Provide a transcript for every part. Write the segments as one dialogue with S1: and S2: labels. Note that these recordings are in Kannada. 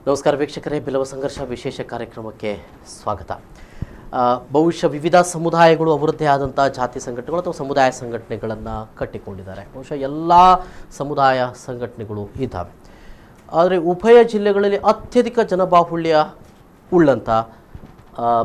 S1: ನಮಸ್ಕಾರ ವೀಕ್ಷಕರೇ, ಬಿಲ್ಲವ ಸಂಘರ್ಷ ವಿಶೇಷ ಕಾರ್ಯಕ್ರಮಕ್ಕೆ ಸ್ವಾಗತ. ಬಹುಶಃ ವಿವಿಧ ಸಮುದಾಯಗಳು ಅವರದ್ದೇ ಆದಂಥ ಜಾತಿ ಸಂಘಟನೆಗಳು ಅಥವಾ ಸಮುದಾಯ ಸಂಘಟನೆಗಳನ್ನು ಕಟ್ಟಿಕೊಂಡಿದ್ದಾರೆ. ಬಹುಶಃ ಎಲ್ಲ ಸಮುದಾಯ ಸಂಘಟನೆಗಳು ಇದ್ದಾವೆ. ಆದರೆ ಉಭಯ ಜಿಲ್ಲೆಗಳಲ್ಲಿ ಅತ್ಯಧಿಕ ಜನಬಾಹುಳ್ಯ ಉಳ್ಳಂಥ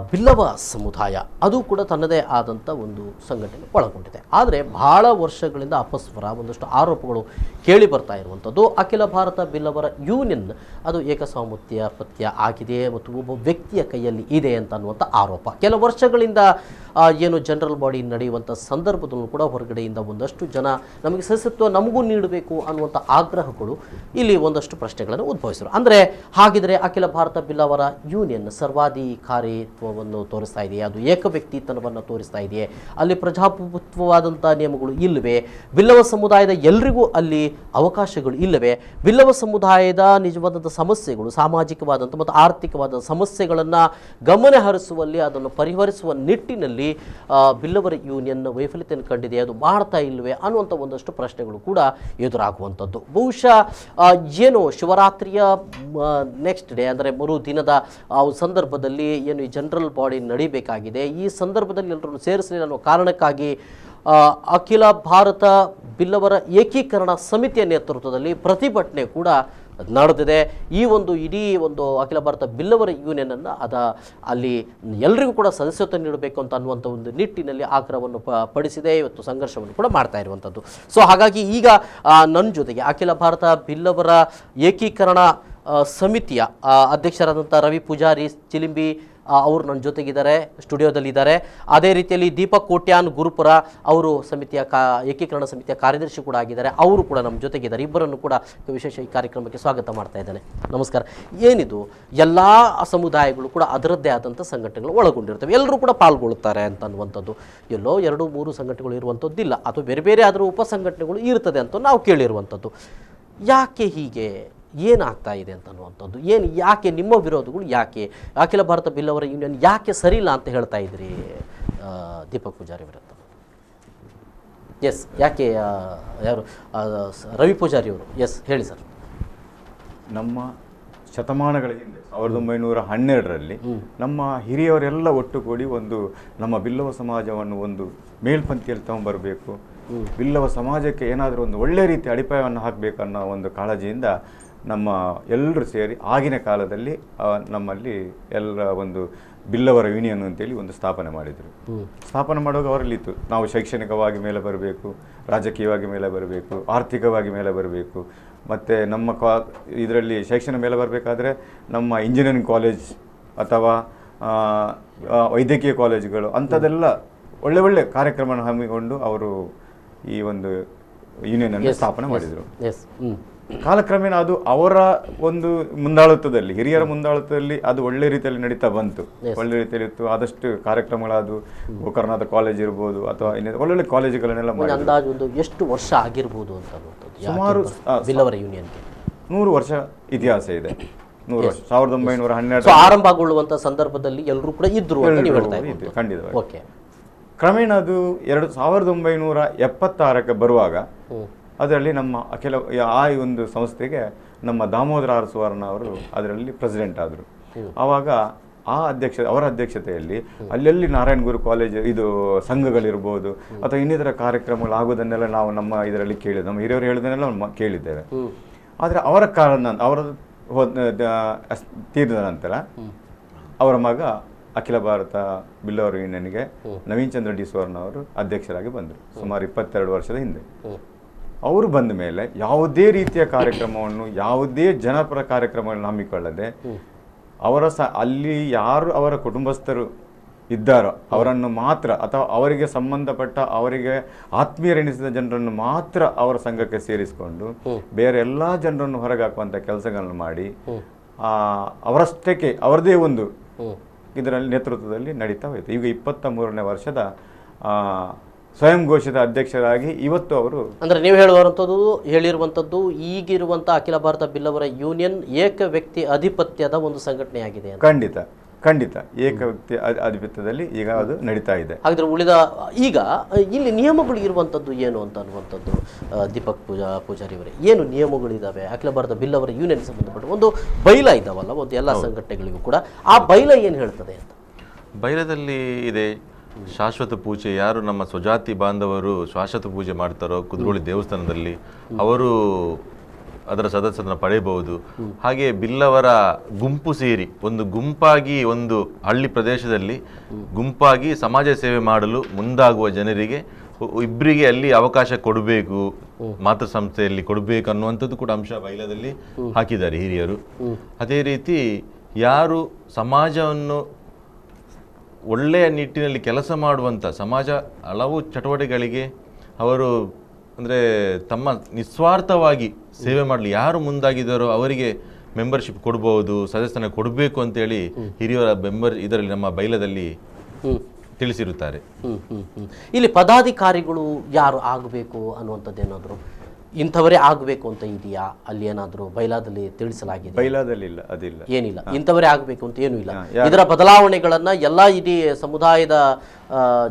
S1: ಬಿಲ್ಲವ ಸಮುದಾಯ ಅದು ಕೂಡ ತನ್ನದೇ ಆದಂಥ ಒಂದು ಸಂಘಟನೆ ಒಳಗೊಂಡಿದೆ. ಆದರೆ ಬಹಳ ವರ್ಷಗಳಿಂದ ಅಪಸ್ವರ, ಒಂದಷ್ಟು ಆರೋಪಗಳು ಕೇಳಿ ಬರ್ತಾ ಇರುವಂಥದ್ದು ಅಖಿಲ ಭಾರತ ಬಿಲ್ಲವರ ಯೂನಿಯನ್ ಅದು ಏಕಸ್ವಾಮ್ಯ ಪತ್ಯ ಆಗಿದೆ ಮತ್ತು ಒಬ್ಬ ವ್ಯಕ್ತಿಯ ಕೈಯಲ್ಲಿ ಇದೆ ಅಂತ ಅನ್ನುವಂಥ ಆರೋಪ ಕೆಲ ವರ್ಷಗಳಿಂದ ಏನು ಜನರಲ್ ಬಾಡಿ ನಡೆಯುವಂಥ ಸಂದರ್ಭದಲ್ಲೂ ಕೂಡ ಹೊರಗಡೆಯಿಂದ ಒಂದಷ್ಟು ಜನ ನಮಗೆ ಸದಸ್ಯತ್ವ ನಮಗೂ ನೀಡಬೇಕು ಅನ್ನುವಂಥ ಆಗ್ರಹಗಳು ಇಲ್ಲಿ ಒಂದಷ್ಟು ಪ್ರಶ್ನೆಗಳನ್ನು ಉದ್ಭವಿಸಿದರು. ಅಂದರೆ ಹಾಗಿದ್ರೆ ಅಖಿಲ ಭಾರತ ಬಿಲ್ಲವರ ಯೂನಿಯನ್ ಸರ್ವಾಧಿಕಾರಿತ್ವವನ್ನು ತೋರಿಸ್ತಾ ಇದೆಯೇ, ಅದು ಏಕ ವ್ಯಕ್ತಿತನವನ್ನು ತೋರಿಸ್ತಾ ಇದೆಯೇ, ಅಲ್ಲಿ ಪ್ರಜಾಪ್ರಭುತ್ವವಾದಂಥ ನಿಯಮಗಳು ಇಲ್ಲವೇ, ಬಿಲ್ಲವ ಸಮುದಾಯದ ಎಲ್ರಿಗೂ ಅಲ್ಲಿ ಅವಕಾಶಗಳು ಇಲ್ಲವೇ, ಬಿಲ್ಲವ ಸಮುದಾಯದ ನಿಜವಾದಂಥ ಸಮಸ್ಯೆಗಳು ಸಾಮಾಜಿಕವಾದಂಥ ಮತ್ತು ಆರ್ಥಿಕವಾದ ಸಮಸ್ಯೆಗಳನ್ನು ಗಮನ ಹರಿಸುವಲ್ಲಿ ಅದನ್ನು ಪರಿಹರಿಸುವ ನಿಟ್ಟಿನಲ್ಲಿ ಬಿಲ್ಲವರ ಯೂನಿಯನ್ ವೈಫಲ್ಯತೆಯನ್ನು ಕಂಡಿದೆ, ಅದು ಮಾಡ್ತಾ ಇಲ್ಲವೇ ಅನ್ನುವಂಥ ಒಂದಷ್ಟು ಪ್ರಶ್ನೆಗಳು ಕೂಡ ಎದುರಾಗುವಂಥದ್ದು. ಬಹುಶಃ ಏನು ಶಿವರಾತ್ರಿಯ ನೆಕ್ಸ್ಟ್ ಡೇ ಅಂದರೆ ಮರು ದಿನದ ಸಂದರ್ಭದಲ್ಲಿ ಏನು ಈ ಜನರಲ್ ಬಾಡಿ ನಡೀಬೇಕಾಗಿದೆ, ಈ ಸಂದರ್ಭದಲ್ಲಿ ಎಲ್ಲರನ್ನು ಸೇರಿಸಲಿಲ್ಲ ಅನ್ನೋ ಕಾರಣಕ್ಕಾಗಿ ಅಖಿಲ ಭಾರತ ಬಿಲ್ಲವರ ಏಕೀಕರಣ ಸಮಿತಿಯ ನೇತೃತ್ವದಲ್ಲಿ ಪ್ರತಿಭಟನೆ ಕೂಡ ನಡೆದಿದೆ. ಈ ಒಂದು ಇಡೀ ಒಂದು ಅಖಿಲ ಭಾರತ ಬಿಲ್ಲವರ ಯೂನಿಯನನ್ನು ಅಲ್ಲಿ ಎಲ್ಲರಿಗೂ ಕೂಡ ಸದಸ್ಯತ್ವ ನೀಡಬೇಕು ಅಂತ ಅನ್ನುವಂಥ ಒಂದು ನಿಟ್ಟಿನಲ್ಲಿ ಆಗ್ರಹವನ್ನು ಪಡಿಸಿದೆ. ಇವತ್ತು ಸಂಘರ್ಷವನ್ನು ಕೂಡ ಮಾಡ್ತಾ ಇರುವಂಥದ್ದು. ಸೊ ಹಾಗಾಗಿ ಈಗ ನನ್ನ ಜೊತೆಗೆ ಅಖಿಲ ಭಾರತ ಬಿಲ್ಲವರ ಏಕೀಕರಣ ಸಮಿತಿಯ ಅಧ್ಯಕ್ಷರಾದಂಥ ರವಿ ಪೂಜಾರಿ ಚಿಲಿಂಬಿ ಅವರು ನನ್ನ ಜೊತೆಗಿದ್ದಾರೆ, ಸ್ಟುಡಿಯೋದಲ್ಲಿದ್ದಾರೆ. ಅದೇ ರೀತಿಯಲ್ಲಿ ದೀಪಕ್ ಕೋಟ್ಯಾನ್ ಗುರುಪುರ ಅವರು ಸಮಿತಿಯ ಏಕೀಕರಣ ಸಮಿತಿಯ ಕಾರ್ಯದರ್ಶಿ ಕೂಡ ಆಗಿದ್ದಾರೆ, ಅವರು ಕೂಡ ನಮ್ಮ ಜೊತೆಗಿದ್ದಾರೆ. ಇಬ್ಬರನ್ನು ಕೂಡ ವಿಶೇಷ ಈ ಕಾರ್ಯಕ್ರಮಕ್ಕೆ ಸ್ವಾಗತ ಮಾಡ್ತಾ ಇದ್ದೇನೆ. ನಮಸ್ಕಾರ. ಏನಿದು ಎಲ್ಲ ಸಮುದಾಯಗಳು ಕೂಡ ಅದರದ್ದೇ ಆದಂಥ ಸಂಘಟನೆಗಳು ಒಳಗೊಂಡಿರ್ತವೆ, ಎಲ್ಲರೂ ಕೂಡ ಪಾಲ್ಗೊಳ್ಳುತ್ತಾರೆ ಅಂತ ಅನ್ನುವಂಥದ್ದು. ಎಲ್ಲೋ 2-3 ಸಂಘಟನೆಗಳು ಇರುವಂಥದ್ದಿಲ್ಲ, ಅಥವಾ ಬೇರೆ ಬೇರೆ ಆದರೂ ಉಪ ಸಂಘಟನೆಗಳು ಇರ್ತದೆ ಅಂತ ನಾವು ಕೇಳಿರುವಂಥದ್ದು. ಯಾಕೆ ಹೀಗೆ, ಏನಾಗ್ತಾ ಇದೆ ಅಂತ ಅನ್ನುವಂಥದ್ದು, ಯಾಕೆ ನಿಮ್ಮ ವಿರೋಧಗಳು, ಯಾಕೆ ಅಖಿಲ ಭಾರತ ಬಿಲ್ಲವರ ಯೂನಿಯನ್ ಯಾಕೆ ಸರಿ ಇಲ್ಲ ಅಂತ ಹೇಳ್ತಾ ಇದ್ರಿ ದೀಪಕ್ ಪೂಜಾರಿ ವಿರುದ್ಧ? ಎಸ್, ಯಾಕೆ ಯಾರು ರವಿ ಪೂಜಾರಿ ಅವರು? ಎಸ್, ಹೇಳಿ ಸರ್.
S2: ನಮ್ಮ ಶತಮಾನಗಳ ಹಿಂದೆ 1912ರಲ್ಲಿ ನಮ್ಮ ಹಿರಿಯವರೆಲ್ಲ ಒಟ್ಟುಗೂಡಿ ಒಂದು ನಮ್ಮ ಬಿಲ್ಲವ ಸಮಾಜವನ್ನು ಒಂದು ಮೇಲ್ಪಂಕ್ತಿಯಲ್ಲಿ ತಗೊಂಡ್ಬರಬೇಕು, ಬಿಲ್ಲವ ಸಮಾಜಕ್ಕೆ ಏನಾದರೂ ಒಂದು ಒಳ್ಳೆ ರೀತಿ ಅಡಿಪಾಯವನ್ನು ಹಾಕಬೇಕು ಅನ್ನೋ ಒಂದು ಕಾಳಜಿಯಿಂದ ನಮ್ಮ ಎಲ್ಲರೂ ಸೇರಿ ಆಗಿನ ಕಾಲದಲ್ಲಿ ನಮ್ಮಲ್ಲಿ ಎಲ್ಲ ಒಂದು ಬಿಲ್ಲವರ ಯೂನಿಯನ್ ಅಂತೇಳಿ ಒಂದು ಸ್ಥಾಪನೆ ಮಾಡಿದರು. ಸ್ಥಾಪನೆ ಮಾಡುವಾಗ ಅವರಲ್ಲಿತ್ತು, ನಾವು ಶೈಕ್ಷಣಿಕವಾಗಿ ಮೇಲೆ ಬರಬೇಕು, ರಾಜಕೀಯವಾಗಿ ಮೇಲೆ ಬರಬೇಕು, ಆರ್ಥಿಕವಾಗಿ ಮೇಲೆ ಬರಬೇಕು, ಮತ್ತು ನಮ್ಮ ಇದರಲ್ಲಿ ಶೈಕ್ಷಣಿಕ ಮೇಲೆ ಬರಬೇಕಾದ್ರೆ ನಮ್ಮ ಇಂಜಿನಿಯರಿಂಗ್ ಕಾಲೇಜ್ ಅಥವಾ ವೈದ್ಯಕೀಯ ಕಾಲೇಜುಗಳು ಅಂಥದ್ದೆಲ್ಲ ಒಳ್ಳೆ ಒಳ್ಳೆ ಕಾರ್ಯಕ್ರಮವನ್ನು ಹಮ್ಮಿಕೊಂಡು ಅವರು ಈ ಒಂದು ಯೂನಿಯನನ್ನು ಸ್ಥಾಪನೆ ಮಾಡಿದರು. ಕಾಲಕ್ರಮೇಣ ಅದು ಅವರ ಒಂದು ಮುಂದಾಳತ್ವದಲ್ಲಿ, ಹಿರಿಯರ ಮುಂದಾಳತ್ವದಲ್ಲಿ ಅದು ಒಳ್ಳೆ ರೀತಿಯಲ್ಲಿ ನಡೀತಾ ಬಂತು, ಒಳ್ಳೆ ರೀತಿಯಲ್ಲಿ ಇತ್ತು. ಆದಷ್ಟು ಕಾರ್ಯಕ್ರಮಗಳಾದವು, ಗೋಕರ್ಣದ ಕಾಲೇಜ್ ಇರ್ಬೋದು ಅಥವಾ ಒಳ್ಳೊಳ್ಳೆ ಕಾಲೇಜುಗಳನ್ನೆಲ್ಲ ಮಾಡಿ.
S1: ಅಂದಾಜು ಒಂದು ಎಷ್ಟು ವರ್ಷ ಆಗಿರ್ಬೋದು ಅಂತ?
S2: ಸುಮಾರು
S1: ಬಿಲ್ಲವರ ಯೂನಿಯನ್ಗೆ
S2: 100 ವರ್ಷ ಇತಿಹಾಸ ಇದೆ. 100 ವರ್ಷ 1912
S1: ಆರಂಭಗೊಳ್ಳುವಂಥ ಸಂದರ್ಭದಲ್ಲಿ ಎಲ್ಲರೂ ಕೂಡ ಇದ್ರು ಅಂತ ನೀವು ಹೇಳ್ತಾ ಇದ್ದೀರಿ.
S2: ಖಂಡಿತವಾಗಿ.
S1: ಓಕೆ.
S2: ಕ್ರಮೇಣ ಅದು 1976ಕ್ಕೆ ಬರುವಾಗ ಅದರಲ್ಲಿ ನಮ್ಮ ಆ ಒಂದು ಸಂಸ್ಥೆಗೆ ನಮ್ಮ ದಾಮೋದರ ಆರ್ ಸುವರ್ಣ ಅವರು ಅದರಲ್ಲಿ ಪ್ರೆಸಿಡೆಂಟ್ ಆದರು. ಆವಾಗ ಅವರ ಅಧ್ಯಕ್ಷತೆಯಲ್ಲಿ ಅಲ್ಲೆಲ್ಲಿ ನಾರಾಯಣ ಗುರು ಕಾಲೇಜ್ ಇದು ಸಂಘಗಳಿರ್ಬೋದು ಅಥವಾ ಇನ್ನಿತರ ಕಾರ್ಯಕ್ರಮಗಳು ಆಗೋದನ್ನೆಲ್ಲ ನಾವು ನಮ್ಮ ಇದರಲ್ಲಿ ಕೇಳಿದ್ವಿ, ನಮ್ಮ ಹಿರಿಯವರು ಹೇಳೋದನ್ನೆಲ್ಲ ಕೇಳಿದ್ದೇವೆ. ಆದರೆ ಅವರ ಕಾರಣ ಅವರ ತೀರಿದ ನಂತರ ಅವರ ಮಗ ಅಖಿಲ ಭಾರತ ಬಿಲ್ಲವರ ಯೂನಿಯನ್ಗೆ ನವೀನ್ ಚಂದ್ರ ಡಿ ಸುವರ್ಣ ಅವರು ಅಧ್ಯಕ್ಷರಾಗಿ ಬಂದರು ಸುಮಾರು 22 ವರ್ಷದ ಹಿಂದೆ. ಅವರು ಬಂದ ಮೇಲೆ ಯಾವುದೇ ರೀತಿಯ ಕಾರ್ಯಕ್ರಮವನ್ನು, ಯಾವುದೇ ಜನಪರ ಕಾರ್ಯಕ್ರಮಗಳನ್ನು ಹಮ್ಮಿಕೊಳ್ಳದೆ ಅಲ್ಲಿ ಯಾರು ಅವರ ಕುಟುಂಬಸ್ಥರು ಇದ್ದಾರೋ ಅವರನ್ನು ಮಾತ್ರ ಅಥವಾ ಅವರಿಗೆ ಸಂಬಂಧಪಟ್ಟ ಅವರಿಗೆ ಆತ್ಮೀಯರೆನಿಸಿದ ಜನರನ್ನು ಮಾತ್ರ ಅವರ ಸಂಘಕ್ಕೆ ಸೇರಿಸಿಕೊಂಡು ಬೇರೆ ಎಲ್ಲ ಜನರನ್ನು ಹೊರಗಾಕುವಂಥ ಕೆಲಸಗಳನ್ನು ಮಾಡಿ ಅವರಷ್ಟಕ್ಕೆ ಅವರದೇ ಒಂದು ಇದರಲ್ಲಿ ನೇತೃತ್ವದಲ್ಲಿ ನಡೀತಾ ಹೋಯಿತು. ಈಗ 23ನೇ ವರ್ಷದ ಸ್ವಯಂ ಘೋಷಿತ ಅಧ್ಯಕ್ಷರಾಗಿ ಇವತ್ತು ಅವರು.
S1: ಅಂದರೆ ನೀವು ಹೇಳಿರುವಂಥದ್ದು ಈಗಿರುವಂಥ ಅಖಿಲ ಭಾರತ ಬಿಲ್ಲವರ ಯೂನಿಯನ್ ಏಕ ವ್ಯಕ್ತಿ ಆಧಿಪತ್ಯದ ಒಂದು ಸಂಘಟನೆಯಾಗಿದೆ.
S2: ಖಂಡಿತ ಖಂಡಿತ ಏಕ ವ್ಯಕ್ತಿ ಆಧಿಪತ್ಯದಲ್ಲಿ ಈಗ ಅದು ನಡೀತಾ ಇದೆ.
S1: ಹಾಗಾದ್ರೆ ಉಳಿದ ಈಗ ಇಲ್ಲಿ ನಿಯಮಗಳು ಇರುವಂಥದ್ದು ಏನು ಅಂತ ಅನ್ನುವಂಥದ್ದು ದೀಪಕ್ ಪೂಜಾರಿ ಅವರೇ, ಏನು ನಿಯಮಗಳಿದ್ದಾವೆ? ಅಖಿಲ ಭಾರತ ಬಿಲ್ಲವರ ಯೂನಿಯನ್ ಸಂಬಂಧಪಟ್ಟ ಒಂದು ಬೈಲ ಇದ್ದಾವಲ್ಲ ಒಂದು ಎಲ್ಲ ಸಂಘಟನೆಗಳಿಗೂ ಕೂಡ, ಆ ಬೈಲ ಏನು ಹೇಳ್ತದೆ ಅಂತ?
S3: ಬೈಲದಲ್ಲಿ ಇದೆ ಶಾಶ್ವತ ಪೂಜೆ. ಯಾರು ನಮ್ಮ ಸ್ವಜಾತಿ ಬಾಂಧವರು ಶಾಶ್ವತ ಪೂಜೆ ಮಾಡ್ತಾರೋ ಕುದ್ರೋಳಿ ದೇವಸ್ಥಾನದಲ್ಲಿ ಅವರು ಅದರ ಸದಸ್ಯರನ್ನು ಪಡೆಯಬಹುದು. ಹಾಗೆ ಬಿಲ್ಲವರ ಗುಂಪು ಸೇರಿ ಒಂದು ಗುಂಪಾಗಿ ಒಂದು ಹಳ್ಳಿ ಪ್ರದೇಶದಲ್ಲಿ ಗುಂಪಾಗಿ ಸಮಾಜ ಸೇವೆ ಮಾಡಲು ಮುಂದಾಗುವ ಜನರಿಗೆ ಇಬ್ಬರಿಗೆ ಅಲ್ಲಿ ಅವಕಾಶ ಕೊಡಬೇಕು, ಮಾತೃ ಸಂಸ್ಥೆಯಲ್ಲಿ ಕೊಡಬೇಕು ಅನ್ನುವಂಥದ್ದು ಕೂಡ ಅಂಶ ಬೈಲದಲ್ಲಿ ಹಾಕಿದ್ದಾರೆ ಹಿರಿಯರು. ಅದೇ ರೀತಿ ಯಾರು ಸಮಾಜವನ್ನು ಒಳ್ಳೆಯ ನಿಟ್ಟಿನಲ್ಲಿ ಕೆಲಸ ಮಾಡುವಂಥ ಸಮಾಜ ಹಲವು ಚಟುವಟಿಕೆಗಳಿಗೆ ಅವರು ಅಂದರೆ ತಮ್ಮ ನಿಸ್ವಾರ್ಥವಾಗಿ ಸೇವೆ ಮಾಡಲಿ ಯಾರು ಮುಂದಾಗಿದ್ದಾರೋ ಅವರಿಗೆ ಮೆಂಬರ್ಶಿಪ್ ಕೊಡ್ಬೋದು, ಸದಸ್ಯನ ಕೊಡಬೇಕು ಅಂತೇಳಿ ಹಿರಿಯರ ಇದರಲ್ಲಿ ನಮ್ಮ ಬೈಲದಲ್ಲಿ ತಿಳಿಸಿರುತ್ತಾರೆ.
S1: ಇಲ್ಲಿ ಪದಾಧಿಕಾರಿಗಳು ಯಾರು ಆಗಬೇಕು ಅನ್ನುವಂಥದ್ದೇನಾದರೂ ಇಂಥವರೇ ಆಗಬೇಕು ಅಂತ ಇದೆಯಾ? ಅಲ್ಲಿ ಏನಾದರೂ ಬೈಲಾದಲ್ಲಿ ತಿಳಿಸಲಾಗಿದೆ?
S2: ಬೈಲಾದಲ್ಲಿ ಇಲ್ಲ, ಅದಿಲ್ಲ,
S1: ಏನಿಲ್ಲ. ಇಂಥವರೇ ಆಗಬೇಕು ಅಂತ ಏನೂ ಇಲ್ಲ. ಇದರ ಬದಲಾವಣೆಗಳನ್ನ ಎಲ್ಲ ಇಡೀ ಸಮುದಾಯದ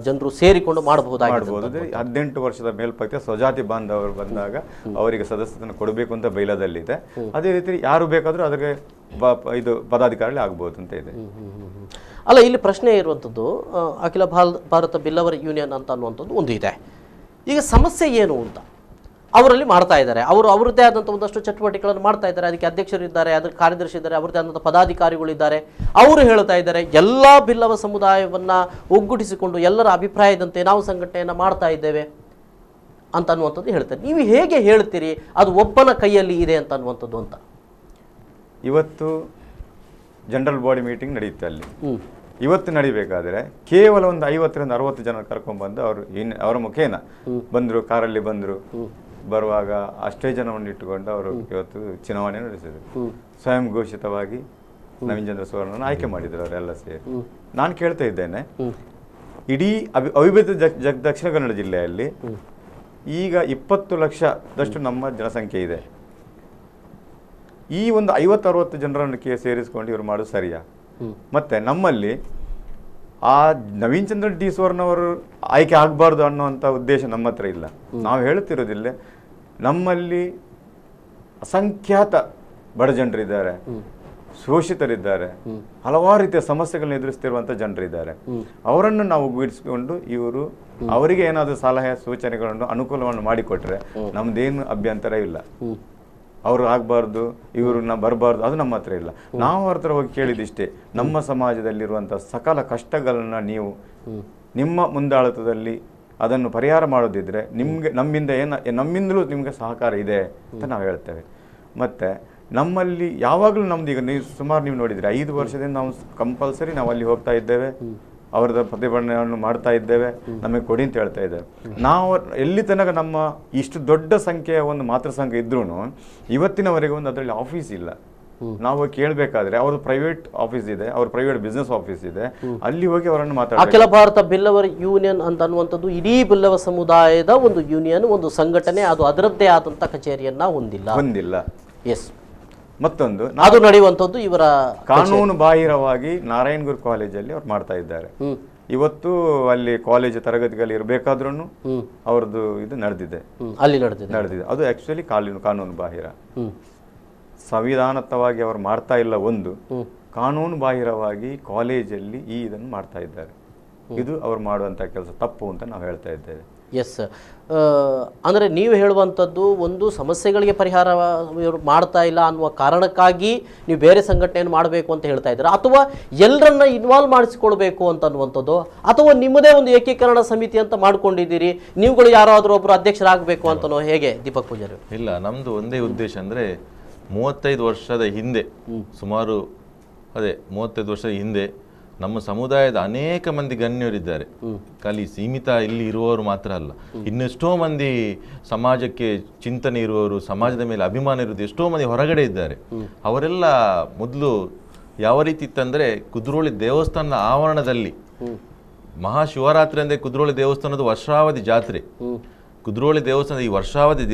S1: ಜನರು ಸೇರಿಕೊಂಡು ಮಾಡಬಹುದಾಗಿದೆ.
S2: 18 ವರ್ಷದ ಮೇಲ್ಪಟ್ಟ ಸ್ವಜಾತಿ ಬಾಂಧವರು ಬಂದಾಗ ಅವರಿಗೆ ಸದಸ್ಯತನ ಕೊಡಬೇಕು ಅಂತ ಬೈಲಾದಲ್ಲಿದೆ. ಅದೇ ರೀತಿ ಯಾರು ಬೇಕಾದರೂ ಅದಕ್ಕೆ ಇದು ಪದಾಧಿಕಾರಿ ಆಗ್ಬೋದು ಅಂತ ಇದೆ.
S1: ಅಲ್ಲ, ಇಲ್ಲಿ ಪ್ರಶ್ನೆ ಇರುವಂಥದ್ದು ಅಖಿಲ ಭಾರತ ಬಿಲ್ಲವರ ಯೂನಿಯನ್ ಅಂತ ಅನ್ನುವಂಥದ್ದು ಒಂದು ಇದೆ. ಈಗ ಸಮಸ್ಯೆ ಏನು ಅಂತ ಅವರಲ್ಲಿ ಮಾಡ್ತಾ ಇದ್ದಾರೆ. ಅವರು ಅವರದ್ದೇ ಆದಂಥ ಒಂದಷ್ಟು ಚಟುವಟಿಕೆಗಳನ್ನು ಮಾಡ್ತಾ ಇದ್ದಾರೆ. ಅದಕ್ಕೆ ಅಧ್ಯಕ್ಷರಿದ್ದಾರೆ, ಅದಕ್ಕೆ ಕಾರ್ಯದರ್ಶಿ ಇದ್ದಾರೆ, ಅವರದ್ದೇ ಆದಂಥ ಪದಾಧಿಕಾರಿಗಳಿದ್ದಾರೆ. ಅವರು ಹೇಳ್ತಾ ಇದ್ದಾರೆ ಎಲ್ಲ ಬಿಲ್ಲವ ಸಮುದಾಯವನ್ನು ಒಗ್ಗೂಡಿಸಿಕೊಂಡು ಎಲ್ಲರ ಅಭಿಪ್ರಾಯದಂತೆ ನಾವು ಸಂಘಟನೆಯನ್ನು ಮಾಡ್ತಾ ಇದ್ದೇವೆ ಅಂತ ಅನ್ನುವಂಥದ್ದು ಹೇಳ್ತಾರೆ. ನೀವು ಹೇಗೆ ಹೇಳ್ತೀರಿ ಅದು ಒಬ್ಬನ ಕೈಯಲ್ಲಿ ಇದೆ ಅಂತ ಅನ್ನುವಂಥದ್ದು ಅಂತ?
S2: ಇವತ್ತು ಜನರಲ್ ಬಾಡಿ ಮೀಟಿಂಗ್ ನಡೆಯುತ್ತೆ ಅಲ್ಲಿ. ಇವತ್ತು ನಡಿಬೇಕಾದ್ರೆ ಕೇವಲ ಒಂದು 50ರಿಂದ 60 ಜನ ಕರ್ಕೊಂಡ್ಬಂದು ಅವರ ಮುಖೇನ ಬಂದರು, ಕಾರಲ್ಲಿ ಬಂದರು. ಬರುವಾಗ ಅಷ್ಟೇ ಜನವನ್ನು ಇಟ್ಟುಕೊಂಡು ಅವರು ಇವತ್ತು ಚುನಾವಣೆ ನಡೆಸಿದರು. ಸ್ವಯಂ ಘೋಷಿತವಾಗಿ ನವೀನ್ ಚಂದ್ರ ಸುವರ್ಣನ ಆಯ್ಕೆ ಮಾಡಿದರು ಅವರೆಲ್ಲ ಸೇರಿ. ನಾನು ಕೇಳ್ತಾ ಇದ್ದೇನೆ, ಇಡೀ ಅವಿಭಜಿತ ದಕ್ಷಿಣ ಕನ್ನಡ ಜಿಲ್ಲೆಯಲ್ಲಿ ಈಗ 20 ಲಕ್ಷದಷ್ಟು ನಮ್ಮ ಜನಸಂಖ್ಯೆ ಇದೆ. ಈ ಒಂದು 50-60 ಜನರನ್ನು ಸೇರಿಸ್ಕೊಂಡು ಇವರು ಮಾಡೋದು ಸರಿಯಾ? ಮತ್ತೆ ನಮ್ಮಲ್ಲಿ ಆ ನವೀನ್ ಚಂದ್ರ ಡಿ ಸುವರ್ಣ ಅವರು ಆಯ್ಕೆ ಆಗಬಾರ್ದು ಅನ್ನುವಂಥ ಉದ್ದೇಶ ನಮ್ಮ ಹತ್ರ ಇಲ್ಲ. ನಾವು ಹೇಳುತ್ತಿರೋದಿಲ್ಲ, ನಮ್ಮಲ್ಲಿ ಅಸಂಖ್ಯಾತ ಬಡ ಜನರಿದ್ದಾರೆ, ಶೋಷಿತರಿದ್ದಾರೆ, ಹಲವಾರು ರೀತಿಯ ಸಮಸ್ಯೆಗಳನ್ನ ಎದುರಿಸ್ತಿರುವಂಥ ಜನರಿದ್ದಾರೆ. ಅವರನ್ನು ನಾವು ಒಗ್ಗೂಡಿಸಿಕೊಂಡು ಇವರು ಅವರಿಗೆ ಏನಾದರೂ ಸಲಹೆ ಸೂಚನೆಗಳನ್ನು ಅನುಕೂಲವನ್ನು ಮಾಡಿಕೊಟ್ರೆ ನಮ್ದೇನು ಅಭ್ಯಂತರ ಇಲ್ಲ. ಅವರು ಆಗಬಾರ್ದು, ಇವ್ರನ್ನ ಬರಬಾರ್ದು, ಅದು ನಮ್ಮ ಹತ್ರ ಇಲ್ಲ. ನಾವು ಅವ್ರ ಹತ್ರ ಹೋಗಿ ಕೇಳಿದಿಷ್ಟೇ, ನಮ್ಮ ಸಮಾಜದಲ್ಲಿರುವಂಥ ಸಕಲ ಕಷ್ಟಗಳನ್ನ ನೀವು ನಿಮ್ಮ ಮುಂದಾಳತ್ವದಲ್ಲಿ ಅದನ್ನು ಪರಿಹಾರ ಮಾಡೋದಿದ್ರೆ ನಿಮಗೆ ನಮ್ಮಿಂದಲೂ ನಿಮಗೆ ಸಹಕಾರ ಇದೆ ಅಂತ ನಾವು ಹೇಳ್ತೇವೆ. ಮತ್ತು ನಮ್ಮಲ್ಲಿ ಯಾವಾಗಲೂ ನಮ್ದು ಈಗ ಸುಮಾರು ನೀವು ನೋಡಿದರೆ 5 ವರ್ಷದಿಂದ ನಾವು ಕಂಪಲ್ಸರಿ ನಾವು ಅಲ್ಲಿ ಹೋಗ್ತಾ ಇದ್ದೇವೆ, ಅವರದ ಪ್ರತಿಭಟನೆಯನ್ನು ಮಾಡ್ತಾ ಇದ್ದೇವೆ, ನಮಗೆ ಕೊಡಿ ಅಂತ ಹೇಳ್ತಾ ಇದ್ದೇವೆ. ನಾವು ಎಲ್ಲಿ ತನಕ ನಮ್ಮ ಇಷ್ಟು ದೊಡ್ಡ ಸಂಖ್ಯೆಯ ಒಂದು ಮಾತೃ ಸಂಘ ಇದ್ರೂ ಇವತ್ತಿನವರೆಗೆ ಒಂದು ಅದರಲ್ಲಿ ಆಫೀಸ್ ಇಲ್ಲ. ನಾವು ಕೇಳಬೇಕಾದ್ರೆ ಅವ್ರ ಪ್ರೈವೇಟ್ ಆಫೀಸ್ ಇದೆ, ಅವ್ರ ಪ್ರೈವೇಟ್ ಬಿಸ್ನೆಸ್ ಆಫೀಸ್ ಇದೆ, ಅಲ್ಲಿ ಹೋಗಿ ಅವರನ್ನು ಮಾತಾಡ್ತಾರೆ.
S1: ಅಖಿಲ ಭಾರತ ಬಿಲ್ಲವರ ಯೂನಿಯನ್ ಅಂತ ಅನ್ನುವಂಥದ್ದು ಇಡೀ ಬಿಲ್ಲವ ಸಮುದಾಯದ ಒಂದು ಯೂನಿಯನ್, ಒಂದು ಸಂಘಟನೆ, ಅದು ಅದರದ್ದೇ ಆದಂಥ ಕಚೇರಿಯನ್ನ ಹೊಂದಿಲ್ಲ. ಎಸ್. ಮತ್ತೊಂದು ಅದು ನಡೆಯುವಂಥದ್ದು ಇವರ
S2: ಕಾನೂನು ಬಾಹಿರವಾಗಿ ನಾರಾಯಣಗುರು ಕಾಲೇಜಲ್ಲಿ ಅವ್ರು ಮಾಡ್ತಾ ಇದ್ದಾರೆ. ಇವತ್ತು ಅಲ್ಲಿ ಕಾಲೇಜ್ ತರಗತಿಗಳಲ್ಲಿ ಇರಬೇಕಾದ್ರೂ ಅವ್ರದ್ದು ಇದು ನಡೆದಿದೆ,
S1: ಅಲ್ಲಿ ನಡೆದಿದೆ.
S2: ಅದು ಆಕ್ಚುಲಿ ಕಾನೂನು ಬಾಹಿರ. ಸಂವಿಧಾನತವಾಗಿ ಅವರು ಮಾಡ್ತಾ ಇಲ್ಲ, ಒಂದು ಕಾನೂನು ಬಾಹಿರವಾಗಿ ಕಾಲೇಜಲ್ಲಿ ಇದನ್ನು ಮಾಡ್ತಾ ಇದ್ದಾರೆ. ಇದು ಅವ್ರು ಮಾಡುವಂಥ ಕೆಲಸ ತಪ್ಪು ಅಂತ ನಾವು ಹೇಳ್ತಾ ಇದ್ದೇವೆ.
S1: ಎಸ್. ಅಂದರೆ ನೀವು ಹೇಳುವಂಥದ್ದು ಒಂದು ಸಮಸ್ಯೆಗಳಿಗೆ ಪರಿಹಾರ ಇವರು ಮಾಡ್ತಾ ಇಲ್ಲ ಅನ್ನುವ ಕಾರಣಕ್ಕಾಗಿ ನೀವು ಬೇರೆ ಸಂಘಟನೆಯನ್ನು ಮಾಡಬೇಕು ಅಂತ ಹೇಳ್ತಾ ಇದ್ದೀರಾ, ಅಥವಾ ಎಲ್ಲರನ್ನ ಇನ್ವಾಲ್ವ್ ಮಾಡಿಸಿಕೊಳ್ಬೇಕು ಅಂತ ಅನ್ನುವಂಥದ್ದು, ಅಥವಾ ನಿಮ್ಮದೇ ಒಂದು ಏಕೀಕರಣ ಸಮಿತಿ ಅಂತ ಮಾಡ್ಕೊಂಡಿದ್ದೀರಿ, ನೀವುಗಳು ಯಾರಾದರೂ ಒಬ್ಬರು ಅಧ್ಯಕ್ಷರಾಗಬೇಕು ಅಂತನೋ, ಹೇಗೆ ದೀಪಕ್ ಪೂಜಾರಿ?
S3: ಇಲ್ಲ, ನಮ್ಮದು ಒಂದೇ ಉದ್ದೇಶ ಅಂದರೆ 35 ವರ್ಷದ ಹಿಂದೆ, ಸುಮಾರು 35 ವರ್ಷದ ಹಿಂದೆ ನಮ್ಮ ಸಮುದಾಯದ ಅನೇಕ ಮಂದಿ ಗಣ್ಯರಿದ್ದಾರೆ. ಖಾಲಿ ಸೀಮಿತ ಇಲ್ಲಿ ಇರುವವರು ಮಾತ್ರ ಅಲ್ಲ, ಇನ್ನೆಷ್ಟೋ ಮಂದಿ ಸಮಾಜಕ್ಕೆ ಚಿಂತನೆ ಇರುವವರು, ಸಮಾಜದ ಮೇಲೆ ಅಭಿಮಾನ ಇರುವುದು ಎಷ್ಟೋ ಮಂದಿ ಹೊರಗಡೆ ಇದ್ದಾರೆ. ಅವರೆಲ್ಲ ಮೊದಲು ಯಾವ ರೀತಿ ಇತ್ತಂದರೆ, ಕುದ್ರೋಳಿ ದೇವಸ್ಥಾನದ ಆವರಣದಲ್ಲಿ ಮಹಾಶಿವರಾತ್ರಿ ಅಂದರೆ ಕುದ್ರೋಳಿ ದೇವಸ್ಥಾನದ ವರ್ಷಾವಧಿ ಜಾತ್ರೆ. ಕುದ್ರೋಳಿ ದೇವಸ್ಥಾನದ ಈ ವರ್ಷಾವಧಿ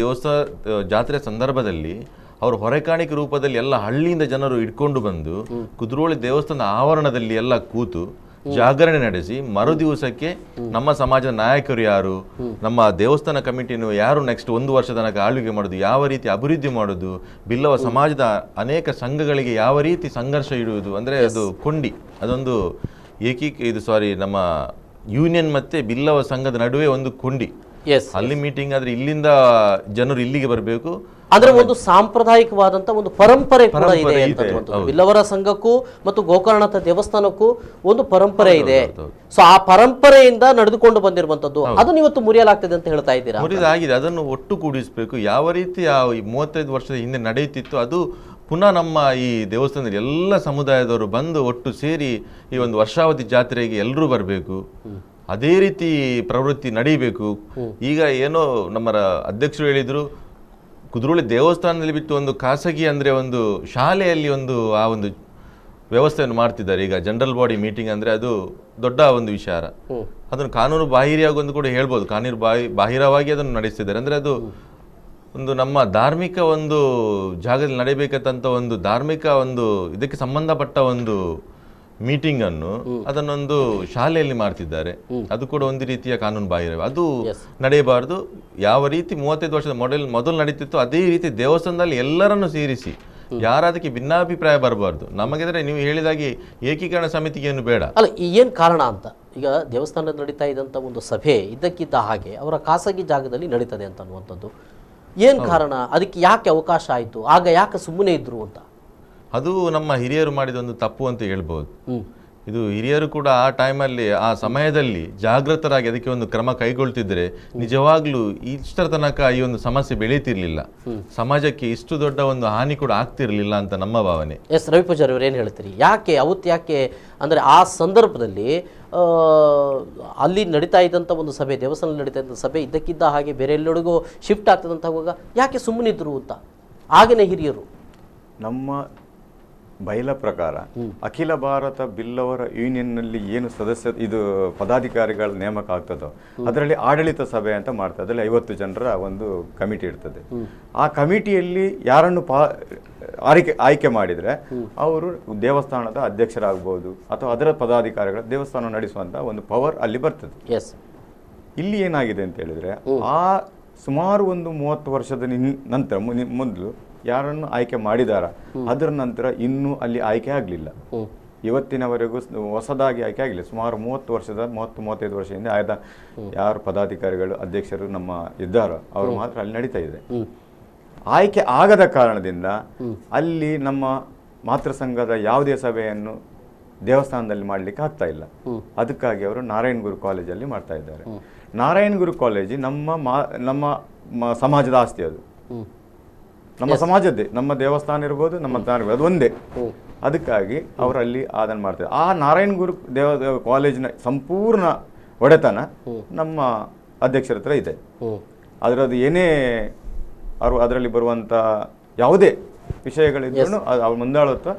S3: ಜಾತ್ರೆ ಸಂದರ್ಭದಲ್ಲಿ ಅವರು ಹೊರೆಕಾಣಿಕೆ ರೂಪದಲ್ಲಿ ಎಲ್ಲ ಹಳ್ಳಿಯಿಂದ ಜನರು ಇಟ್ಕೊಂಡು ಬಂದು ಕುದ್ರೋಳಿ ದೇವಸ್ಥಾನದ ಆವರಣದಲ್ಲಿ ಎಲ್ಲ ಕೂತು ಜಾಗರಣೆ ನಡೆಸಿ ಮರು ದಿವಸಕ್ಕೆ ನಮ್ಮ ಸಮಾಜದ ನಾಯಕರು ಯಾರು, ನಮ್ಮ ದೇವಸ್ಥಾನ ಕಮಿಟಿಯನ್ನು ಯಾರು ನೆಕ್ಸ್ಟ್ 1 ವರ್ಷ ತನಕ ಆಳ್ವಿಕೆ ಮಾಡೋದು, ಯಾವ ರೀತಿ ಅಭಿವೃದ್ಧಿ ಮಾಡೋದು, ಬಿಲ್ಲವ ಸಮಾಜದ ಅನೇಕ ಸಂಘಗಳಿಗೆ ಯಾವ ರೀತಿ ಸಂಘರ್ಷ ಇಡುವುದು, ಅಂದರೆ ಅದು ಕೊಂಡಿ, ಅದೊಂದು ನಮ್ಮ ಯೂನಿಯನ್ ಮತ್ತೆ ಬಿಲ್ಲವ ಸಂಘದ ನಡುವೆ ಒಂದು ಕೊಂಡಿ. ಅಲ್ಲಿ ಮೀಟಿಂಗ್ ಆದ್ರೆ ಇಲ್ಲಿಂದ ಜನರು ಇಲ್ಲಿಗೆ ಬರಬೇಕು.
S1: ಅಂದ್ರೆ ಒಂದು ಸಾಂಪ್ರದಾಯಿಕವಾದಂತ ಒಂದು ಪರಂಪರೆ ಕೂಡ ಇದೆ. ಬಿಲ್ಲವರ ಸಂಘಕ್ಕೂ ಮತ್ತು ಗೋಕರ್ಣನಾಥ ದೇವಸ್ಥಾನಕ್ಕೂ ಒಂದು ಪರಂಪರೆ ಇದೆ. ಸೊ ಆ ಪರಂಪರೆಯಿಂದ ನಡೆದುಕೊಂಡು ಬಂದಿರುವಂತದ್ದು ಅದನ್ನು ಇವತ್ತು ಮುರಿಯಲಾಗ್ತದೆ ಅಂತ ಹೇಳ್ತಾ ಇದ್ದೀರಾ?
S3: ಮುರಿದಾಗಿದೆ, ಅದನ್ನು ಒಟ್ಟು ಕೂಡಿಸಬೇಕು. ಯಾವ ರೀತಿ ಆ 35 ವರ್ಷದ ಹಿಂದೆ ನಡೆಯುತ್ತಿತ್ತು ಅದು ಪುನಃ ನಮ್ಮ ಈ ದೇವಸ್ಥಾನದಲ್ಲಿ ಎಲ್ಲ ಸಮುದಾಯದವರು ಬಂದು ಒಟ್ಟು ಸೇರಿ ಈ ಒಂದು ವರ್ಷಾವಧಿ ಜಾತ್ರೆಗೆ ಎಲ್ಲರೂ ಬರಬೇಕು. ಅದೇ ರೀತಿ ಪ್ರವೃತ್ತಿ ನಡೀಬೇಕು. ಈಗ ಏನೋ ನಮ್ಮ ಅಧ್ಯಕ್ಷರು ಹೇಳಿದ್ರು, ಕುದ್ರೋಳಿ ದೇವಸ್ಥಾನದಲ್ಲಿ ಬಿಟ್ಟು ಒಂದು ಖಾಸಗಿ ಅಂದರೆ ಒಂದು ಶಾಲೆಯಲ್ಲಿ ಆ ಒಂದು ವ್ಯವಸ್ಥೆಯನ್ನು ಮಾಡ್ತಿದ್ದಾರೆ. ಈಗ ಜನರಲ್ ಬಾಡಿ ಮೀಟಿಂಗ್ ಅಂದರೆ ಅದು ದೊಡ್ಡ ಒಂದು ವಿಚಾರ. ಅದನ್ನು ಕಾನೂನು ಬಾಹಿರವಾಗಿ ಒಂದು ಕೂಡ ಹೇಳ್ಬೋದು, ಕಾನೂನು ಬಾಹಿರವಾಗಿ ಅದನ್ನು ನಡೆಸ್ತಿದ್ದಾರೆ. ಅಂದರೆ ಅದು ಒಂದು ನಮ್ಮ ಧಾರ್ಮಿಕ ಒಂದು ಜಾಗದಲ್ಲಿ ನಡೆಯಬೇಕಂತ ಒಂದು ಧಾರ್ಮಿಕ ಒಂದು ಇದಕ್ಕೆ ಸಂಬಂಧಪಟ್ಟ ಒಂದು ಮೀಟಿಂಗ್ ಅನ್ನು ಅದನ್ನೊಂದು ಶಾಲೆಯಲ್ಲಿ ಮಾಡ್ತಿದ್ದಾರೆ. ಅದು ಕೂಡ ಒಂದು ರೀತಿಯ ಕಾನೂನು ಬಾಹಿರ, ಅದು ನಡೆಯಬಾರದು. ಯಾವ ರೀತಿ 35 ವರ್ಷದ ಮೊದಲು ನಡೀತಿತ್ತು ಅದೇ ರೀತಿ ದೇವಸ್ಥಾನದಲ್ಲಿ ಎಲ್ಲರನ್ನು ಸೇರಿಸಿ ಯಾರದಕ್ಕೆ ಭಿನ್ನಾಭಿಪ್ರಾಯ ಬರಬಾರ್ದು. ನಮಗಿದ್ರೆ ನೀವು ಹೇಳಿದಾಗೆ ಏಕೀಕರಣ ಸಮಿತಿಗೆ ಏನು ಬೇಡ.
S1: ಅಲ್ಲ, ಏನು ಕಾರಣ ಅಂತ ಈಗ ದೇವಸ್ಥಾನದಲ್ಲಿ ನಡೀತಾ ಇದ್ದಂಥ ಒಂದು ಸಭೆ ಇದ್ದಕ್ಕಿದ್ದ ಹಾಗೆ ಅವರ ಖಾಸಗಿ ಜಾಗದಲ್ಲಿ ನಡೀತದೆ ಅಂತ ಅನ್ನುವಂಥದ್ದು ಏನು ಕಾರಣ? ಅದಕ್ಕೆ ಯಾಕೆ ಅವಕಾಶ ಆಯಿತು? ಆಗ ಯಾಕೆ ಸುಮ್ಮನೆ ಇದ್ರು ಅಂತ?
S3: ಅದು ನಮ್ಮ ಹಿರಿಯರು ಮಾಡಿದ ಒಂದು ತಪ್ಪು ಅಂತ ಹೇಳ್ಬೋದು. ಇದು ಹಿರಿಯರು ಕೂಡ ಆ ಟೈಮಲ್ಲಿ ಆ ಸಮಯದಲ್ಲಿ ಜಾಗೃತರಾಗಿ ಅದಕ್ಕೆ ಒಂದು ಕ್ರಮ ಕೈಗೊಳ್ತಿದ್ರೆ ನಿಜವಾಗ್ಲೂ ಇಷ್ಟರ ತನಕ ಈ ಒಂದು ಸಮಸ್ಯೆ ಬೆಳೀತಿರ್ಲಿಲ್ಲ, ಸಮಾಜಕ್ಕೆ ಇಷ್ಟು ದೊಡ್ಡ ಒಂದು ಹಾನಿ ಕೂಡ ಆಗ್ತಿರ್ಲಿಲ್ಲ ಅಂತ ನಮ್ಮ ಭಾವನೆ.
S1: ಎಸ್ ರವಿ ಪೂಜಾರಿ ಅವ್ರು ಏನು ಹೇಳ್ತೀರಿ? ಯಾಕೆ ಅಂದರೆ ಆ ಸಂದರ್ಭದಲ್ಲಿ ಅಲ್ಲಿ ನಡೀತಾ ಇದ್ದಂಥ ಒಂದು ಸಭೆ, ದೇವಸ್ಥಾನದಲ್ಲಿ ನಡೀತಾ ಇದ್ದಂಥ ಸಭೆ ಇದ್ದಕ್ಕಿದ್ದ ಹಾಗೆ ಬೇರೆ ಎಲ್ಲರಿಗೂ ಶಿಫ್ಟ್ ಆಗ್ತದಂತ ಹೋಗುವಾಗ ಯಾಕೆ ಸುಮ್ಮನಿದ್ರು ಅಂತ ಆಗಿನ ಹಿರಿಯರು?
S2: ನಮ್ಮ ಬಯಲ ಪ್ರಕಾರ ಅಖಿಲ ಭಾರತ ಬಿಲ್ಲವರ ಯೂನಿಯನ್ನಲ್ಲಿ ಏನು ಇದು ಪದಾಧಿಕಾರಿಗಳ ನೇಮಕ ಆಗ್ತದೋ ಅದರಲ್ಲಿ ಆಡಳಿತ ಸಭೆ ಅಂತ ಮಾಡ್ತಾರೆ. ಅದರಲ್ಲಿ 50 ಜನರ ಒಂದು ಕಮಿಟಿ ಇರ್ತದೆ. ಆ ಕಮಿಟಿಯಲ್ಲಿ ಯಾರನ್ನು ಆಯ್ಕೆ ಮಾಡಿದರೆ ಅವರು ದೇವಸ್ಥಾನದ ಅಧ್ಯಕ್ಷರಾಗಬಹುದು ಅಥವಾ ಅದರ ಪದಾಧಿಕಾರಿಗಳ ದೇವಸ್ಥಾನ ನಡೆಸುವಂತ ಒಂದು ಪವರ್ ಅಲ್ಲಿ ಬರ್ತದೆ. ಇಲ್ಲಿ ಏನಾಗಿದೆ ಅಂತ ಹೇಳಿದ್ರೆ, ಆ ಸುಮಾರು ಒಂದು 30 ವರ್ಷದ ನಂತರ ಮೊದಲು ಯಾರನ್ನು ಆಯ್ಕೆ ಮಾಡಿದಾರ, ಅದರ ನಂತರ ಇನ್ನೂ ಅಲ್ಲಿ ಆಯ್ಕೆ ಆಗಲಿಲ್ಲ. ಇವತ್ತಿನವರೆಗೂ ಹೊಸದಾಗಿ ಆಯ್ಕೆ ಆಗಿಲ್ಲ. ಸುಮಾರು 30-35 ವರ್ಷದಿಂದ ಆಯ್ದ ಯಾರು ಪದಾಧಿಕಾರಿಗಳು ಅಧ್ಯಕ್ಷರು ನಮ್ಮ ಇದ್ದಾರೋ ಅವರು ಮಾತ್ರ ಅಲ್ಲಿ ನಡೀತಾ ಇದೆ. ಆಯ್ಕೆ ಆಗದ ಕಾರಣದಿಂದ ಅಲ್ಲಿ ನಮ್ಮ ಮಾತೃ ಸಂಘದ ಯಾವುದೇ ಸಭೆಯನ್ನು ದೇವಸ್ಥಾನದಲ್ಲಿ ಮಾಡಲಿಕ್ಕೆ ಆಗ್ತಾ ಇಲ್ಲ. ಅದಕ್ಕಾಗಿ ಅವರು ನಾರಾಯಣ ಗುರು ಕಾಲೇಜಲ್ಲಿ ಮಾಡ್ತಾ ಇದ್ದಾರೆ. ನಾರಾಯಣ ಗುರು ಕಾಲೇಜು ನಮ್ಮ ಸಮಾಜದ ಆಸ್ತಿ, ಅದು ನಮ್ಮ ಸಮಾಜದ್ದೇ. ನಮ್ಮ ದೇವಸ್ಥಾನ ಇರ್ಬೋದು, ನಮ್ಮ ಅದು ಒಂದೇ. ಅದಕ್ಕಾಗಿ ಅವರಲ್ಲಿ ಅದನ್ನು ಮಾಡ್ತಾರೆ. ಆ ನಾರಾಯಣ ಗುರು ಕಾಲೇಜಿನ ಸಂಪೂರ್ಣ ಒಡೆತನ ನಮ್ಮ ಅಧ್ಯಕ್ಷರ ಹತ್ರ ಇದೆ. ಅದರದ್ದು ಏನೇ ಅದರಲ್ಲಿ ಬರುವಂಥ ಯಾವುದೇ ವಿಷಯಗಳಿದ್ರೂ ಅವ್ರ ಮುಂದಾಳತ್ವ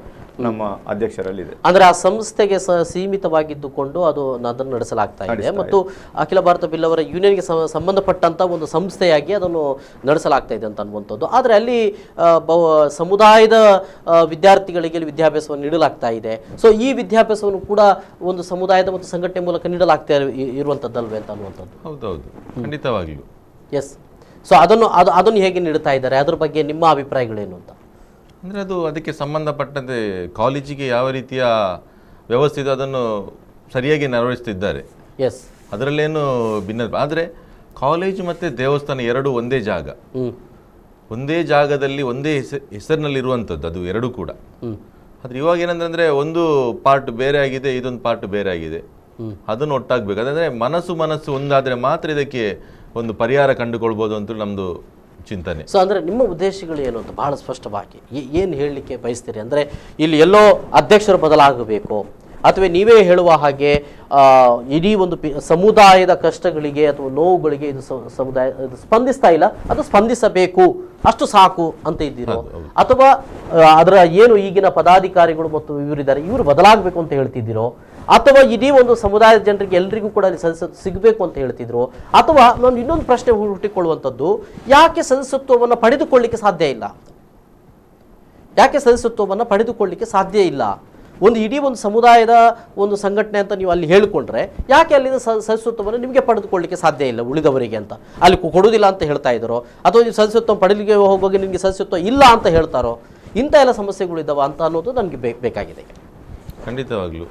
S2: ನಮ್ಮ ಅಧ್ಯಕ್ಷರಲ್ಲಿದೆ.
S1: ಅಂದ್ರೆ ಆ ಸಂಸ್ಥೆಗೆ ಸೀಮಿತವಾಗಿದ್ದುಕೊಂಡು ಅದನ್ನು ನಡೆಸಲಾಗ್ತಾ ಇದೆ ಮತ್ತು ಅಖಿಲ ಭಾರತ ಬಿಲ್ಲವರ ಯೂನಿಯನ್ಗೆ ಸಂಬಂಧಪಟ್ಟಂತ ಒಂದು ಸಂಸ್ಥೆಯಾಗಿ ಅದನ್ನು ನಡೆಸಲಾಗ್ತಾ ಇದೆ ಅಂತ ಅನ್ನುವಂಥದ್ದು. ಆದರೆ ಅಲ್ಲಿ ಸಮುದಾಯದ ವಿದ್ಯಾರ್ಥಿಗಳಿಗೆ ವಿದ್ಯಾಭ್ಯಾಸವನ್ನು ನೀಡಲಾಗ್ತಾ ಇದೆ. ಸೊ ಈ ವಿದ್ಯಾಭ್ಯಾಸವನ್ನು ಕೂಡ ಒಂದು ಸಮುದಾಯದ ಮತ್ತು ಸಂಘಟನೆ ಮೂಲಕ ನೀಡಲಾಗ್ತಾ ಇರುವಂಥದ್ದಲ್ವೇ ಅಂತ ಅನ್ನುವಂಥದ್ದು.
S3: ಹೌದೌದು, ಖಂಡಿತವಾಗಿಯೂ.
S1: ಎಸ್. ಸೊ ಅದನ್ನು ಹೇಗೆ ನೀಡ್ತಾ ಇದ್ದಾರೆ, ಅದ್ರ ಬಗ್ಗೆ ನಿಮ್ಮ ಅಭಿಪ್ರಾಯಗಳೇನು ಅಂತ?
S3: ಅಂದರೆ ಅದು ಅದಕ್ಕೆ ಸಂಬಂಧಪಟ್ಟಂತೆ ಕಾಲೇಜಿಗೆ ಯಾವ ರೀತಿಯ ವ್ಯವಸ್ಥೆ ಇದೆ ಅದನ್ನು ಸರಿಯಾಗಿ ನಿರ್ವಹಿಸ್ತಿದ್ದಾರೆ.
S1: ಎಸ್,
S3: ಅದರಲ್ಲೇನು ಭಿನ್ನ. ಆದರೆ ಕಾಲೇಜು ಮತ್ತು ದೇವಸ್ಥಾನ ಎರಡೂ ಒಂದೇ ಜಾಗ, ಒಂದೇ ಜಾಗದಲ್ಲಿ ಒಂದೇ ಹೆಸರಿನಲ್ಲಿರುವಂಥದ್ದು ಅದು ಎರಡೂ ಕೂಡ. ಆದರೆ ಇವಾಗ ಏನಂದ್ರೆ ಒಂದು ಪಾರ್ಟ್ ಬೇರೆ ಆಗಿದೆ, ಇದೊಂದು ಪಾರ್ಟ್ ಬೇರೆ ಆಗಿದೆ. ಅದನ್ನು ಒಟ್ಟಾಗಬೇಕು. ಅದಂದರೆ ಮನಸ್ಸು ಒಂದಾದರೆ ಮಾತ್ರ ಇದಕ್ಕೆ ಒಂದು ಪರಿಹಾರ ಕಂಡುಕೊಳ್ಬೋದು ಅಂತ ನಮ್ಮದು ಚಿಂತನೆ.
S1: ಸೊ ಅಂದರೆ ನಿಮ್ಮ ಉದ್ದೇಶಗಳು ಏನು ಅಂತ ಬಹಳ ಸ್ಪಷ್ಟವಾಗಿ ಏನು ಹೇಳಲಿಕ್ಕೆ ಬಯಸ್ತೀರಿ? ಅಂದರೆ ಇಲ್ಲಿ ಎಲ್ಲೋ ಅಧ್ಯಕ್ಷರು ಬದಲಾಗಬೇಕು ಅಥವಾ ನೀವೇ ಹೇಳುವ ಹಾಗೆ ಇಡೀ ಒಂದು ಸಮುದಾಯದ ಕಷ್ಟಗಳಿಗೆ ಅಥವಾ ನೋವುಗಳಿಗೆ ಇದು ಸಮುದಾಯ ಸ್ಪಂದಿಸ್ತಾ ಇಲ್ಲ, ಅದು ಸ್ಪಂದಿಸಬೇಕು, ಅಷ್ಟು ಸಾಕು ಅಂತ ಇದ್ದೀರೋ, ಅಥವಾ ಅದರ ಏನು ಈಗಿನ ಪದಾಧಿಕಾರಿಗಳು ಮತ್ತು ಇವರಿದ್ದಾರೆ ಇವರು ಬದಲಾಗಬೇಕು ಅಂತ ಹೇಳ್ತಿದ್ದೀರೋ, ಅಥವಾ ಇಡೀ ಒಂದು ಸಮುದಾಯದ ಜನರಿಗೆ ಎಲ್ರಿಗೂ ಕೂಡ ಸದಸ್ಯತ್ವ ಸಿಗಬೇಕು ಅಂತ ಹೇಳ್ತಿದ್ರು, ಅಥವಾ ನಾನು ಇನ್ನೊಂದು ಪ್ರಶ್ನೆ ಹುಟ್ಟಿಕೊಳ್ಳುವಂಥದ್ದು, ಯಾಕೆ ಸದಸ್ಯತ್ವವನ್ನು ಪಡೆದುಕೊಳ್ಳಿಕ್ಕೆ ಸಾಧ್ಯ ಇಲ್ಲ? ಯಾಕೆ ಸದಸ್ಯತ್ವವನ್ನು ಪಡೆದುಕೊಳ್ಳಲಿಕ್ಕೆ ಸಾಧ್ಯ ಇಲ್ಲ? ಒಂದು ಇಡೀ ಒಂದು ಸಮುದಾಯದ ಒಂದು ಸಂಘಟನೆ ಅಂತ ನೀವು ಅಲ್ಲಿ ಹೇಳಿಕೊಂಡ್ರೆ ಯಾಕೆ ಅಲ್ಲಿಂದ ಸದಸ್ಯತ್ವವನ್ನು ನಿಮಗೆ ಪಡೆದುಕೊಳ್ಳಲಿಕ್ಕೆ ಸಾಧ್ಯ ಇಲ್ಲ ಉಳಿದವರಿಗೆ ಅಂತ ಅಲ್ಲಿ ಕೊಡುವುದಿಲ್ಲ ಅಂತ ಹೇಳ್ತಾ ಇದ್ದಾರೋ, ಅಥವಾ ನೀವು ಸದಸ್ಯತ್ವ ಪಡಲಿಕ್ಕೆ ಹೋಗುವಾಗ ನಿಮಗೆ ಸದಸ್ಯತ್ವ ಇಲ್ಲ ಅಂತ ಹೇಳ್ತಾರೋ? ಇಂಥ ಎಲ್ಲ ಸಮಸ್ಯೆಗಳು ಇದ್ದಾವೆ ಅಂತ ಅನ್ನೋದು ನನಗೆ ಬೇಕಾಗಿದೆ.
S3: ಖಂಡಿತವಾಗ್ಲೂ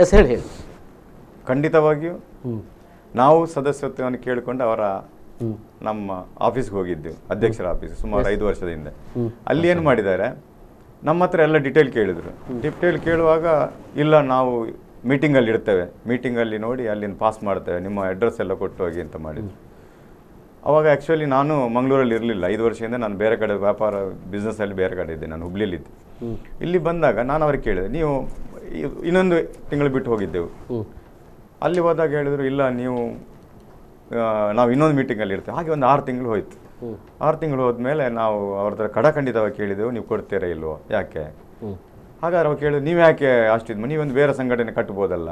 S1: ಎಸ್ ಹೇಳಿ
S2: ಖಂಡಿತವಾಗಿಯೂ ನಾವು ಸದಸ್ಯತ್ವವನ್ನು ಕೇಳಿಕೊಂಡು ಅವರ ನಮ್ಮ ಆಫೀಸ್ಗೆ ಹೋಗಿದ್ದೆವು, ಅಧ್ಯಕ್ಷರ ಆಫೀಸ್, ಸುಮಾರು 5 ವರ್ಷದ ಹಿಂದೆ. ಅಲ್ಲಿ ಏನು ಮಾಡಿದ್ದಾರೆ, ನಮ್ಮ ಹತ್ರ ಎಲ್ಲ ಡಿಟೇಲ್ ಕೇಳಿದ್ರು. ಡಿಟೇಲ್ ಕೇಳುವಾಗ ಇಲ್ಲ ನಾವು ಮೀಟಿಂಗಲ್ಲಿ ಇರ್ತೇವೆ, ಮೀಟಿಂಗಲ್ಲಿ ನೋಡಿ ಅಲ್ಲಿಂದ ಪಾಸ್ ಮಾಡ್ತೇವೆ, ನಿಮ್ಮ ಅಡ್ರೆಸ್ ಎಲ್ಲ ಕೊಟ್ಟು ಹೋಗಿ ಅಂತ ಮಾಡಿದ್ರು. ಅವಾಗ ಆ್ಯಕ್ಚುಲಿ ನಾನು ಮಂಗಳೂರಲ್ಲಿ ಇರಲಿಲ್ಲ, 5 ವರ್ಷದಿಂದ ನಾನು ಬೇರೆ ಕಡೆ ವ್ಯಾಪಾರ ಬಿಸ್ನೆಸ್ಸಲ್ಲಿ ಬೇರೆ ಕಡೆ ಇದ್ದೆ, ನಾನು ಹುಬ್ಳಿಲಿದ್ದೆ. ಇಲ್ಲಿ ಬಂದಾಗ ನಾನು ಅವ್ರಿಗೆ ಕೇಳಿದೆ, ನೀವು ಇನ್ನೊಂದು ತಿಂಗಳು ಬಿಟ್ಟು ಹೋಗಿದ್ದೆವು. ಅಲ್ಲಿ ಹೋದಾಗ ಹೇಳಿದ್ರು ಇಲ್ಲ ನೀವು ನಾವು ಇನ್ನೊಂದು ಮೀಟಿಂಗಲ್ಲಿ ಇರ್ತೇವೆ. ಹಾಗೆ ಒಂದು 6 ತಿಂಗಳು ಹೋಯ್ತು. 6 ತಿಂಗಳು ಹೋದ್ಮೇಲೆ ನಾವು ಅವ್ರ ಹತ್ರ ಖಡಖಂಡಿತವಾಗಿ ಕೇಳಿದೆವು, ನೀವು ಕೊಡ್ತೀರಾ ಇಲ್ವೋ, ಯಾಕೆ? ಹಾಗಾದ್ರೆ ಅವ್ರು ಕೇಳಿದ್ರು, ನೀವು ಯಾಕೆ ಅಷ್ಟಿದ್ಮ, ನೀವೊಂದು ಬೇರೆ ಸಂಘಟನೆ ಕಟ್ಬೋದಲ್ಲ,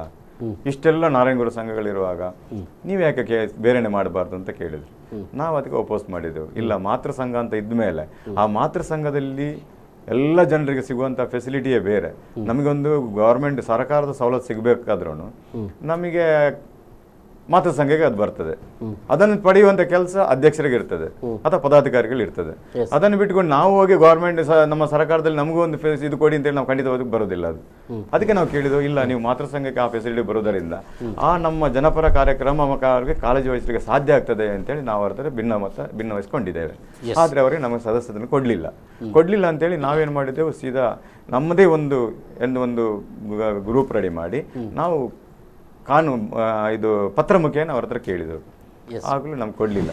S2: ಇಷ್ಟೆಲ್ಲ ನಾರಾಯಣಗುರು ಸಂಘಗಳಿರುವಾಗ ನೀವು ಯಾಕೆ ಬೇರೆನೆ ಮಾಡಬಾರ್ದು ಅಂತ ಕೇಳಿದ್ರು. ನಾವು ಅದಕ್ಕೆ ಒಪೋಸ್ ಮಾಡಿದೆವು. ಇಲ್ಲ, ಮಾತೃ ಸಂಘ ಅಂತ ಇದ್ಮೇಲೆ ಆ ಮಾತೃ ಸಂಘದಲ್ಲಿ ಎಲ್ಲ ಜನರಿಗೆ ಸಿಗುವಂಥ ಫೆಸಿಲಿಟಿಯೇ ಬೇರೆ. ನಮಗೊಂದು ಗೌರ್ಮೆಂಟ್ ಸರ್ಕಾರದ ಸವಲತ್ತು ಸಿಗಬೇಕಾದ್ರೂ ನಮಗೆ ಮಾತೃ ಸಂಘಕ್ಕೆ ಅದು ಬರ್ತದೆ. ಅದನ್ನು ಪಡೆಯುವಂಥ ಕೆಲಸ ಅಧ್ಯಕ್ಷರಿಗೆ ಇರ್ತದೆ ಅಥವಾ ಪದಾಧಿಕಾರಿಗಳು ಇರ್ತದೆ. ಅದನ್ನು ಬಿಟ್ಕೊಂಡು ನಾವು ಹೋಗಿ ಗೌರ್ಮೆಂಟ್ ನಮ್ಮ ಸರ್ಕಾರದಲ್ಲಿ ನಮಗೂ ಒಂದು ಇದು ಕೊಡಿ ಅಂತೇಳಿ ನಾವು ಖಂಡಿತವಾಗಿ ಬರೋದಿಲ್ಲ. ಅದು ಅದಕ್ಕೆ ನಾವು ಕೇಳಿದ್ವು, ಇಲ್ಲ ನೀವು ಮಾತೃ ಸಂಘಕ್ಕೆ ಆ ಫೆಸಿಲಿಟಿ ಬರೋದರಿಂದ ಆ ನಮ್ಮ ಜನಪರ ಕಾರ್ಯಕ್ರಮಕ್ಕೆ ಕಾಳಜಿ ವಹಿಸಲಿಕ್ಕೆ ಸಾಧ್ಯ ಆಗ್ತದೆ ಅಂತೇಳಿ ನಾವು ಅವ್ರ ಭಿನ್ನವಹಿಸ್ಕೊಂಡಿದ್ದೇವೆ. ಆದರೆ ಅವರಿಗೆ ನಮಗೆ ಸದಸ್ಯರನ್ನು ಕೊಡಲಿಲ್ಲ ಅಂತೇಳಿ ನಾವೇನು ಮಾಡಿದ್ದೆವು, ಸೀದಾ ನಮ್ಮದೇ ಒಂದು ಗ್ರೂಪ್ ರೆಡಿ ಮಾಡಿ ನಾವು ಇದು ಪತ್ರ ಮುಖೇನ ಅವ್ರ ಹತ್ರ ಕೇಳಿದೆವು. ಆಗಲೂ ನಮ್ಗೆ ಕೊಡಲಿಲ್ಲ.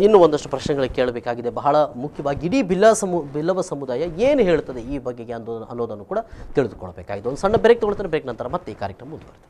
S1: ಇನ್ನೂ ಒಂದಷ್ಟು ಪ್ರಶ್ನೆಗಳಿಗೆ ಕೇಳಬೇಕಾಗಿದೆ. ಬಹಳ ಮುಖ್ಯವಾಗಿ ಇಡೀ ಬಿಲ್ಲವ ಸಮುದಾಯ ಏನು ಹೇಳ್ತದೆ ಈ ಬಗೆಗೆ ಅನ್ನೋದನ್ನು ಕೂಡ ತಿಳಿದುಕೊಳ್ಬೇಕಾಗಿದೆ. ಒಂದು ಸಣ್ಣ ಬ್ರೇಕ್ ತಗೊಳ್ತಾನೆ, ಬ್ರೇಕ್ ನಂತರ ಮತ್ತೆ ಈ ಕಾರ್ಯಕ್ರಮ ಮುಂದುವರ್ತದೆ.